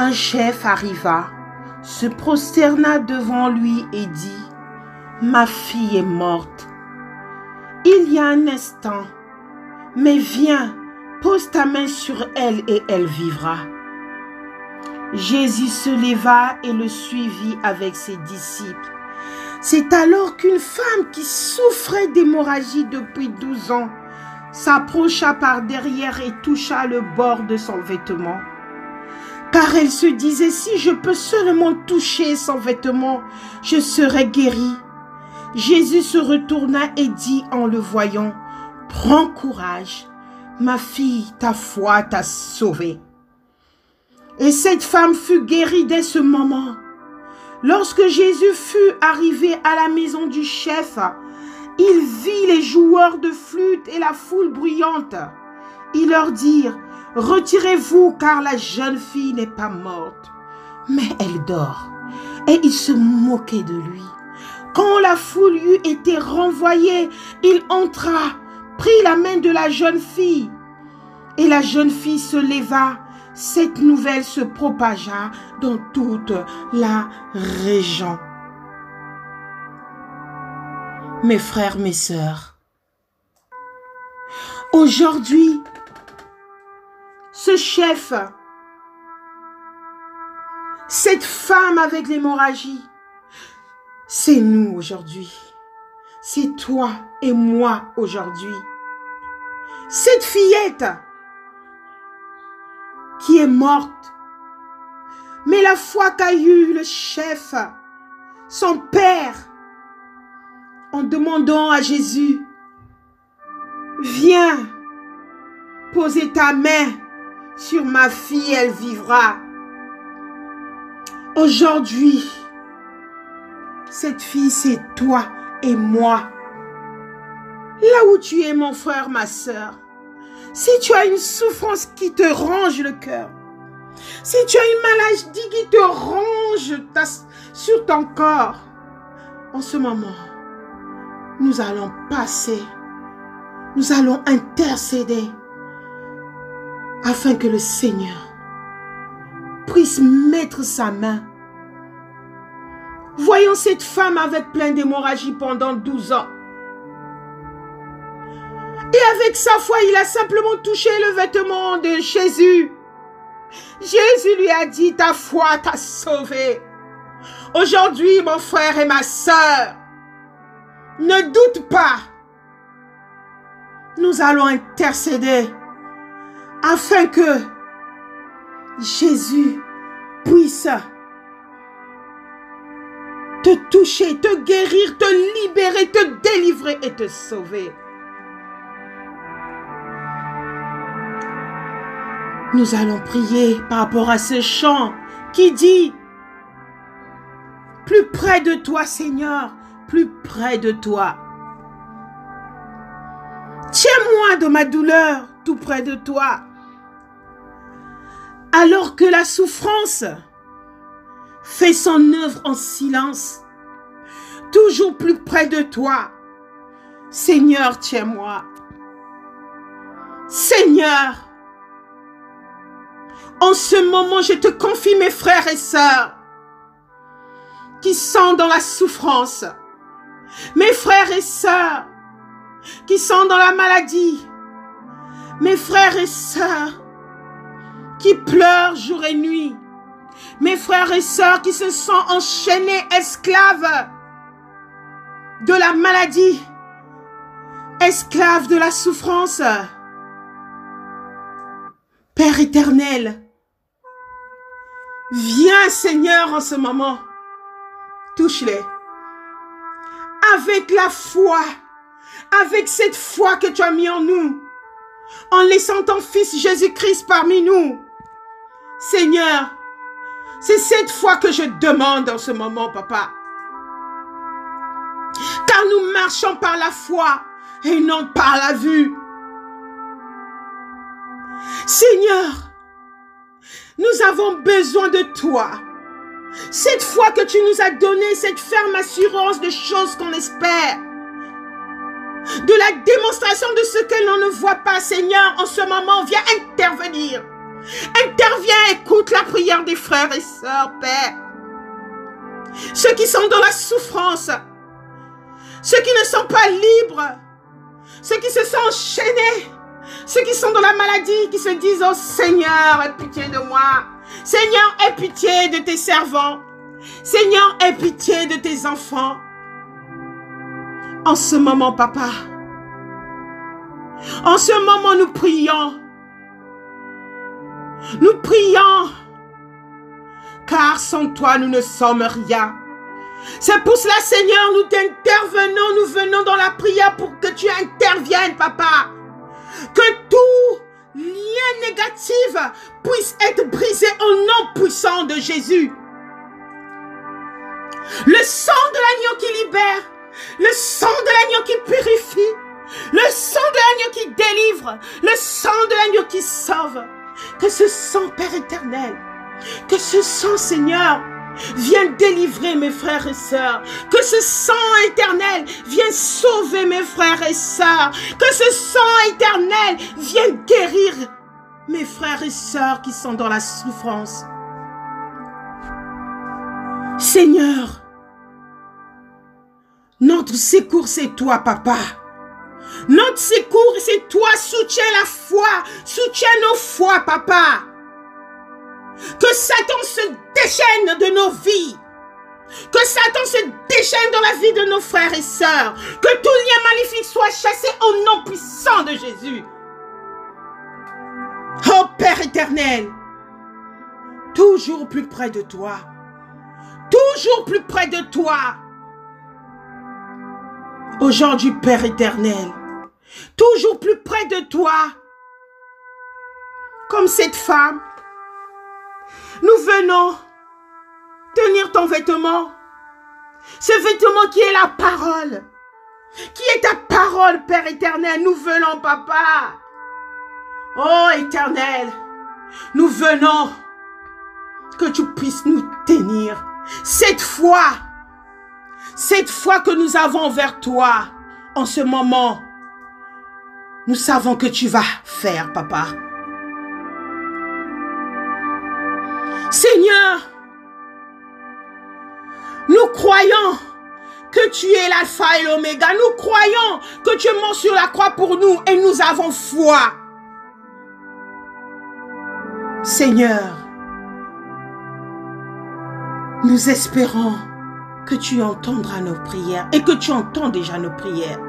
Un chef arriva, se prosterna devant lui et dit, « Ma fille est morte. Il y a un instant, mais viens, pose ta main sur elle et elle vivra. » Jésus se leva et le suivit avec ses disciples. C'est alors qu'une femme qui souffrait d'hémorragie depuis 12 ans s'approcha par derrière et toucha le bord de son vêtement. Car elle se disait, si je peux seulement toucher son vêtement, je serai guérie. Jésus se retourna et dit en le voyant, « Prends courage, ma fille, ta foi t'a sauvée. » Et cette femme fut guérie dès ce moment. Lorsque Jésus fut arrivé à la maison du chef, il vit les joueurs de flûte et la foule bruyante. Ils leur dirent, « Retirez-vous car la jeune fille n'est pas morte, mais elle dort. » Et ils se moquaient de lui. Quand la foule eut été renvoyée, il entra, prit la main de la jeune fille. Et la jeune fille se leva. Cette nouvelle se propagea dans toute la région. Mes frères, mes sœurs, aujourd'hui, ce chef, cette femme avec l'hémorragie, c'est nous aujourd'hui. C'est toi et moi aujourd'hui. Cette fillette qui est morte, mais la foi qu'a eu le chef, son père, en demandant à Jésus, viens poser ta main sur ma fille, elle vivra. Aujourd'hui, cette fille, c'est toi et moi. Là où tu es, mon frère, ma sœur, si tu as une souffrance qui te ronge le cœur, si tu as une maladie qui te ronge sur ton corps, en ce moment, nous allons passer, nous allons intercéder afin que le Seigneur puisse mettre sa main. Voyons cette femme avec plein d'hémorragie pendant 12 ans. Et avec sa foi, il a simplement touché le vêtement de Jésus. Jésus lui a dit, ta foi t'a sauvé. Aujourd'hui, mon frère et ma sœur, ne doute pas. Nous allons intercéder afin que Jésus puisse te toucher, te guérir, te libérer, te délivrer et te sauver. Nous allons prier par rapport à ce chant qui dit « Plus près de toi, Seigneur, plus près de toi. Tiens-moi de ma douleur, tout près de toi. » Alors que la souffrance fait son œuvre en silence, toujours plus près de toi. Seigneur, tiens-moi. Seigneur, en ce moment, je te confie mes frères et sœurs qui sont dans la souffrance. Mes frères et sœurs qui sont dans la maladie. Mes frères et sœurs qui pleurent jour et nuit. Mes frères et sœurs qui se sont enchaînés esclaves de la maladie, esclaves de la souffrance. Père éternel, viens Seigneur en ce moment, touche-les. Avec la foi, avec cette foi que tu as mis en nous, en laissant ton Fils Jésus-Christ parmi nous. Seigneur, c'est cette foi que je demande en ce moment, Papa. Car nous marchons par la foi et non par la vue. Seigneur, nous avons besoin de toi. Cette foi que tu nous as donnée, cette ferme assurance de choses qu'on espère. De la démonstration de ce que l'on ne voit pas, Seigneur, en ce moment, viens intervenir. Interviens, écoute la prière des frères et sœurs, Père. Ceux qui sont dans la souffrance, ceux qui ne sont pas libres, ceux qui se sont enchaînés, ceux qui sont dans la maladie, qui se disent, oh Seigneur, aie pitié de moi. Seigneur, aie pitié de tes servants. Seigneur, aie pitié de tes enfants. En ce moment, Papa, en ce moment, nous prions. Nous prions, car sans toi, nous ne sommes rien. C'est pour cela, Seigneur, nous t'intervenons, nous venons dans la prière pour que tu interviennes, Papa. Que tout lien négatif puisse être brisé au nom puissant de Jésus. Le sang de l'agneau qui libère, le sang de l'agneau qui purifie, le sang de l'agneau qui délivre, le sang de l'agneau qui sauve. Que ce sang, Père éternel, que ce sang, Seigneur, vienne délivrer mes frères et sœurs. Que ce sang éternel vienne sauver mes frères et sœurs. Que ce sang éternel vienne guérir mes frères et sœurs qui sont dans la souffrance. Seigneur, notre secours, c'est toi, Papa. Notre secours, c'est toi. Soutiens la foi. Soutiens nos foi, Papa. Que Satan se déchaîne de nos vies. Que Satan se déchaîne dans la vie de nos frères et sœurs. Que tout lien maléfique soit chassé au nom puissant de Jésus. Oh Père éternel, toujours plus près de toi. Toujours plus près de toi. Aujourd'hui, Père éternel, toujours plus près de toi. Comme cette femme, nous venons tenir ton vêtement. Ce vêtement qui est la parole. Qui est ta parole, Père éternel. Nous venons, Papa. Oh éternel, nous venons. Que tu puisses nous tenir. Cette foi que nous avons envers toi, en ce moment, nous savons que tu vas faire, Papa. Seigneur, nous croyons que tu es l'alpha et l'oméga. Nous croyons que tu es mort sur la croix pour nous et nous avons foi. Seigneur, nous espérons que tu entendras nos prières et que tu entends déjà nos prières.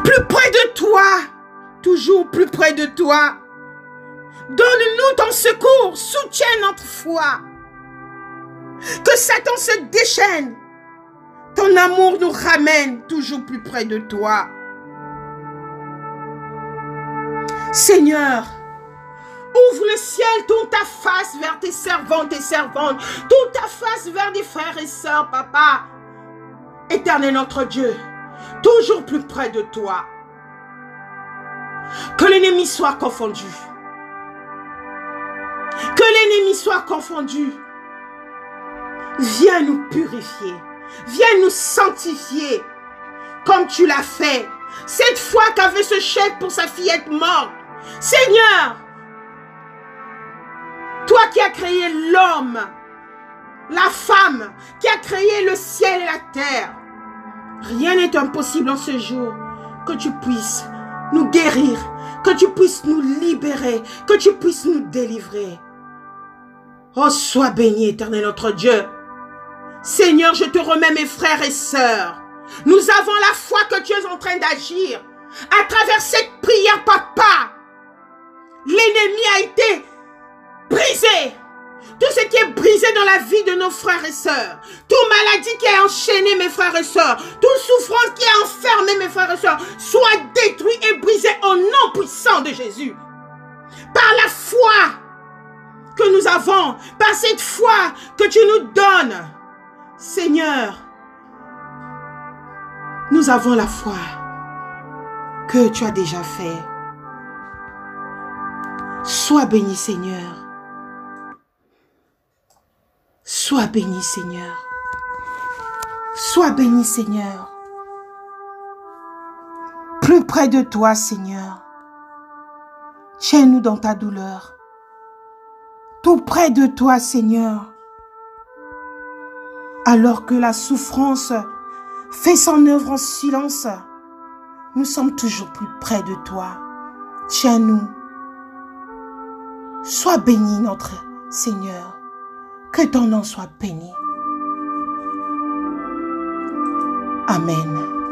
Plus près de toi, toujours plus près de toi. Donne-nous ton secours, soutiens notre foi. Que Satan se déchaîne. Ton amour nous ramène toujours plus près de toi. Seigneur, ouvre le ciel, tourne ta face vers tes servantes et servantes. Tourne ta face vers des frères et sœurs, Papa. Éternel notre Dieu, toujours plus près de toi. Que l'ennemi soit confondu. Que l'ennemi soit confondu. Viens nous purifier. Viens nous sanctifier. Comme tu l'as fait. Cette fois qu'avait ce chef pour sa fillette morte. Seigneur, toi qui as créé l'homme, la femme, qui a créé le ciel et la terre. Rien n'est impossible en ce jour. Que tu puisses nous guérir. Que tu puisses nous libérer. Que tu puisses nous délivrer. Oh, sois béni, éternel notre Dieu. Seigneur, je te remets mes frères et sœurs. Nous avons la foi que tu es en train d'agir. À travers cette prière, Papa, l'ennemi a été brisé. Tout ce qui est brisé dans la vie de nos frères et sœurs. Toute maladie qui est enchaînée, mes frères et sœurs. Toute souffrance qui est enfermée, mes frères et sœurs. Soit détruit et brisé au nom puissant de Jésus. Par la foi que nous avons, par cette foi que tu nous donnes. Seigneur, nous avons la foi que tu as déjà fait. Sois béni, Seigneur. Sois béni, Seigneur. Sois béni, Seigneur. Plus près de toi, Seigneur. Tiens-nous dans ta douleur. Tout près de toi, Seigneur. Alors que la souffrance fait son œuvre en silence, nous sommes toujours plus près de toi. Tiens-nous. Sois béni, notre Seigneur. Que ton nom soit béni. Amen.